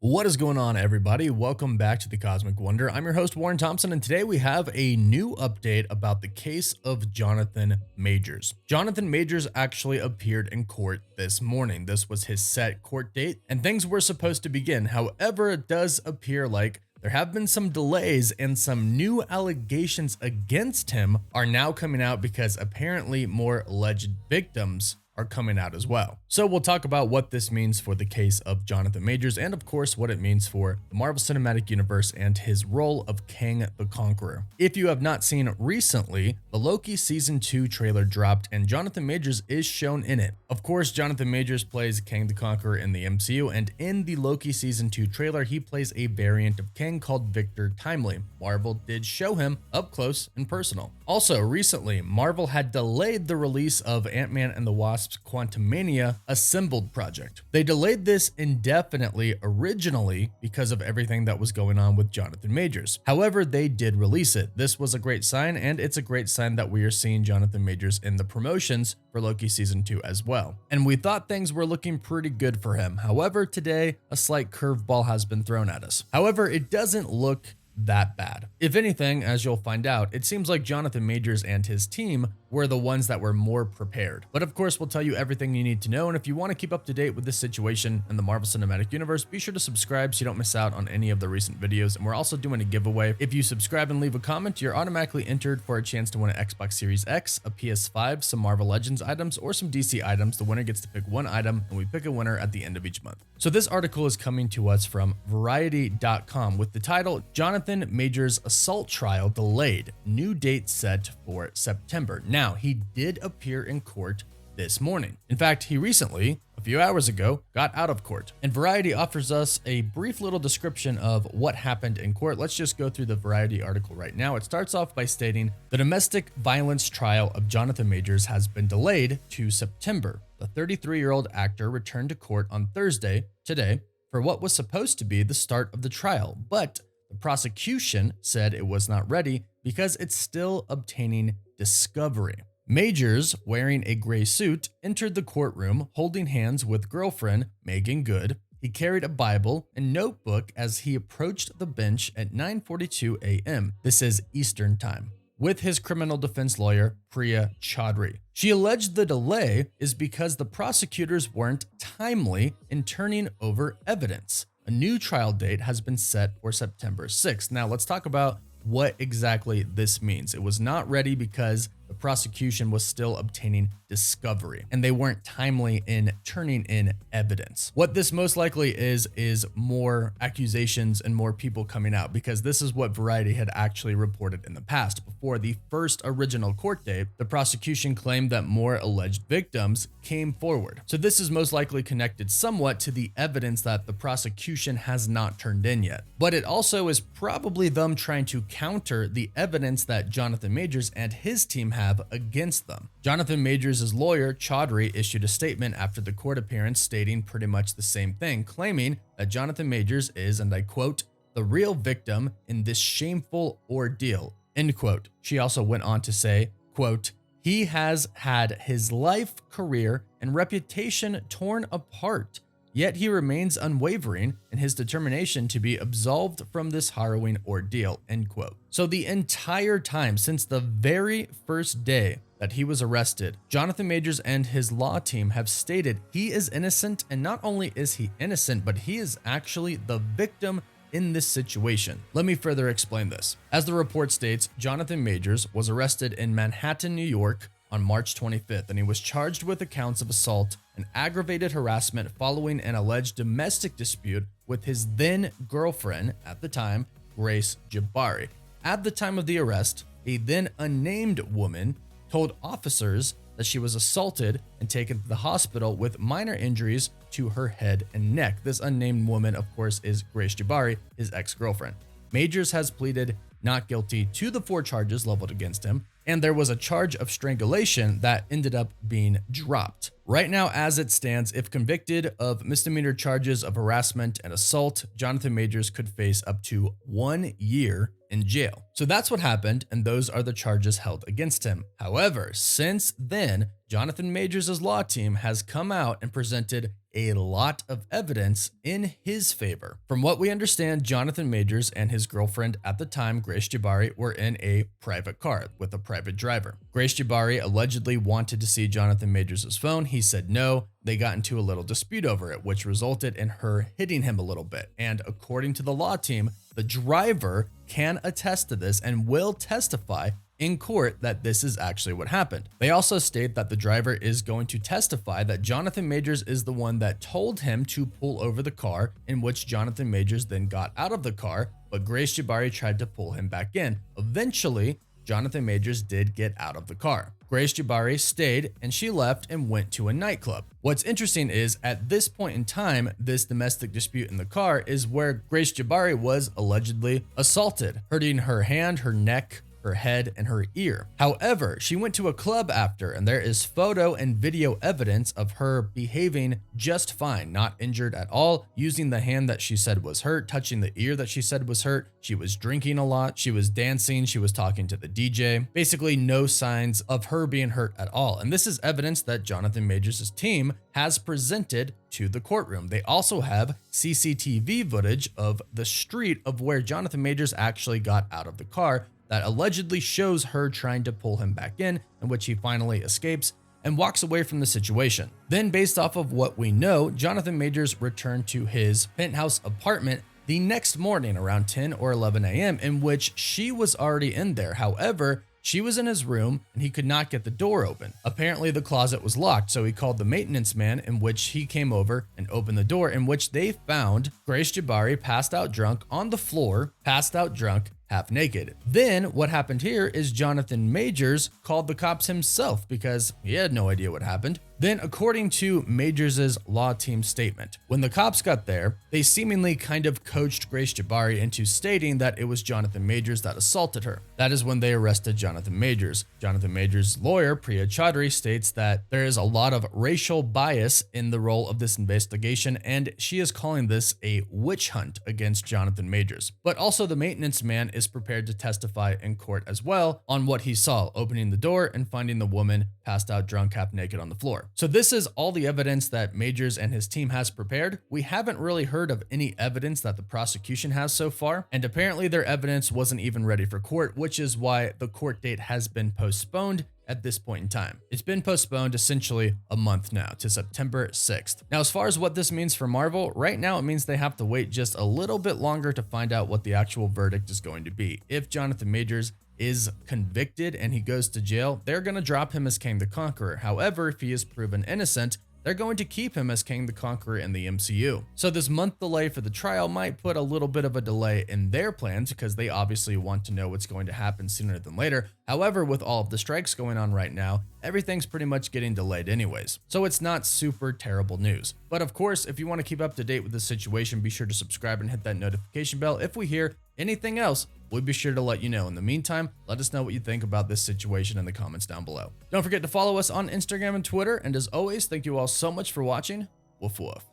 What is going on, everybody? Welcome back to the Cosmic Wonder. I'm your host, Warren Thompson, and today we have a new update about the case of Jonathan Majors. Jonathan Majors actually appeared in court this morning. This was his set court date, and things were supposed to begin. However, it does appear like there have been some delays and some new allegations against him are now coming out because apparently more alleged victims are coming out as well. So we'll talk about what this means for the case of Jonathan Majors and of course what it means for the Marvel Cinematic Universe and his role of Kang the Conqueror. If you have not seen recently, the Loki Season 2 trailer dropped and Jonathan Majors is shown in it. Of course, Jonathan Majors plays Kang the Conqueror in the MCU, and in the Loki Season 2 trailer, he plays a variant of Kang called Victor Timely. Marvel did show him up close and personal. Also, recently, Marvel had delayed the release of Ant-Man and the Wasp's Quantumania Assembled project. They delayed this indefinitely originally because of everything that was going on with Jonathan Majors. However, they did release it. This was a great sign, and it's a great sign that we are seeing Jonathan Majors in the promotions for Loki Season 2 as well. And we thought things were looking pretty good for him. However, today, a slight curveball has been thrown at us. However, it doesn't look that bad. If anything, as you'll find out, it seems like Jonathan Majors and his team were the ones that were more prepared. But of course, we'll tell you everything you need to know, and if you want to keep up to date with this situation in the Marvel Cinematic Universe, be sure to subscribe so you don't miss out on any of the recent videos. And we're also doing a giveaway. If you subscribe and leave a comment, you're automatically entered for a chance to win an Xbox Series X, a PS5, some Marvel Legends items, or some DC items. The winner gets to pick one item, and we pick a winner at the end of each month. So this article is coming to us from Variety.com with the title, Jonathan Majors Assault Trial Delayed, New Date Set for September. Now, he did appear in court this morning. In fact, he recently, a few hours ago, got out of court. And Variety offers us a brief little description of what happened in court. Let's just go through the Variety article right now. It starts off by stating the domestic violence trial of Jonathan Majors has been delayed to September. The 33-year-old actor returned to court on Thursday, today, for what was supposed to be the start of the trial, but the prosecution said it was not ready because it's still obtaining discovery. Majors, wearing a gray suit, entered the courtroom holding hands with girlfriend Megan Good. He carried a Bible and notebook as he approached the bench at 9:42 a.m. This is Eastern Time, with his criminal defense lawyer, Priya Chaudhry. She alleged the delay is because the prosecutors weren't timely in turning over evidence. A new trial date has been set for September 6th. Now let's talk about what exactly this means. It was not ready because the prosecution was still obtaining discovery and they weren't timely in turning in evidence. What this most likely is more accusations and more people coming out, because this is what Variety had actually reported in the past. Before the first original court date, the prosecution claimed that more alleged victims came forward. So this is most likely connected somewhat to the evidence that the prosecution has not turned in yet. But it also is probably them trying to counter the evidence that Jonathan Majors and his team have against them. Jonathan Majors' lawyer, Chaudhry, issued a statement after the court appearance stating pretty much the same thing, claiming that Jonathan Majors is, and I quote, the real victim in this shameful ordeal, end quote. She also went on to say, quote, he has had his life, career, and reputation torn apart, yet he remains unwavering in his determination to be absolved from this harrowing ordeal, end quote. So the entire time, since the very first day that he was arrested, Jonathan Majors and his law team have stated he is innocent, and not only is he innocent, but he is actually the victim in this situation. Let me further explain this. As the report states, Jonathan Majors was arrested in Manhattan, New York on March 25th, and he was charged with accounts of assault and aggravated harassment following an alleged domestic dispute with his then girlfriend at the time, Grace Jabari. At the time of the arrest, a then unnamed woman told officers that she was assaulted and taken to the hospital with minor injuries to her head and neck. This unnamed woman, of course, is Grace Jabari, his ex-girlfriend. Majors has pleaded not guilty to the 4 charges leveled against him, and there was a charge of strangulation that ended up being dropped. Right now, as it stands, if convicted of misdemeanor charges of harassment and assault, Jonathan Majors could face up to 1 year in jail. So that's what happened, and those are the charges held against him. However, since then, Jonathan Majors' law team has come out and presented a lot of evidence in his favor. From what we understand, Jonathan Majors and his girlfriend at the time, Grace Jabari, were in a private car with a private driver. Grace Jabari allegedly wanted to see Jonathan Majors' phone. He said no. They got into a little dispute over it, which resulted in her hitting him a little bit. And according to the law team, the driver can attest to this and will testify in court that this is actually what happened. They also state that the driver is going to testify that Jonathan Majors is the one that told him to pull over the car, in which Jonathan Majors then got out of the car, but Grace Jabari tried to pull him back in. Eventually, Jonathan Majors did get out of the car. Grace Jabari stayed and she left and went to a nightclub. What's interesting is at this point in time, this domestic dispute in the car is where Grace Jabari was allegedly assaulted, hurting her hand, her neck, her head, and her ear. However, she went to a club after, and there is photo and video evidence of her behaving just fine, not injured at all, using the hand that she said was hurt, touching the ear that she said was hurt. She was drinking a lot, she was dancing, she was talking to the DJ. Basically, no signs of her being hurt at all. And this is evidence that Jonathan Majors' team has presented to the courtroom. They also have CCTV footage of the street of where Jonathan Majors actually got out of the car, that allegedly shows her trying to pull him back in which he finally escapes and walks away from the situation. Then, based off of what we know, Jonathan Majors returned to his penthouse apartment the next morning around 10 or 11 a.m., in which she was already in there. However, she was in his room and he could not get the door open. Apparently the closet was locked, so he called the maintenance man, in which he came over and opened the door, in which they found Grace Jabari passed out drunk on the floor, passed out drunk, half naked. Then what happened here is Jonathan Majors called the cops himself because he had no idea what happened. Then, according to Majors' law team statement, when the cops got there, they seemingly kind of coached Grace Jabari into stating that it was Jonathan Majors that assaulted her. That is when they arrested Jonathan Majors. Jonathan Majors' lawyer, Priya Chaudhry, states that there is a lot of racial bias in the role of this investigation, and she is calling this a witch hunt against Jonathan Majors. But also the maintenance man is prepared to testify in court as well on what he saw, opening the door and finding the woman passed out drunk, half naked on the floor. So this is all the evidence that Majors and his team has prepared. We haven't really heard of any evidence that the prosecution has so far, and apparently their evidence wasn't even ready for court, which is why the court date has been postponed at this point in time. It's been postponed essentially a month now to September 6th. Now, as far as what this means for Marvel, right now it means they have to wait just a little bit longer to find out what the actual verdict is going to be. If Jonathan Majors is convicted and he goes to jail, they're going to drop him as Kang the Conqueror. However, if he is proven innocent, they're going to keep him as Kang the Conqueror in the MCU. So this month delay for the trial might put a little bit of a delay in their plans because they obviously want to know what's going to happen sooner than later. However, with all of the strikes going on right now, everything's pretty much getting delayed anyways. So it's not super terrible news. But of course, if you want to keep up to date with the situation, be sure to subscribe and hit that notification bell. If we hear anything else, we'll be sure to let you know. In the meantime, let us know what you think about this situation in the comments down below. Don't forget to follow us on Instagram and Twitter. And as always, thank you all so much for watching. Woof woof.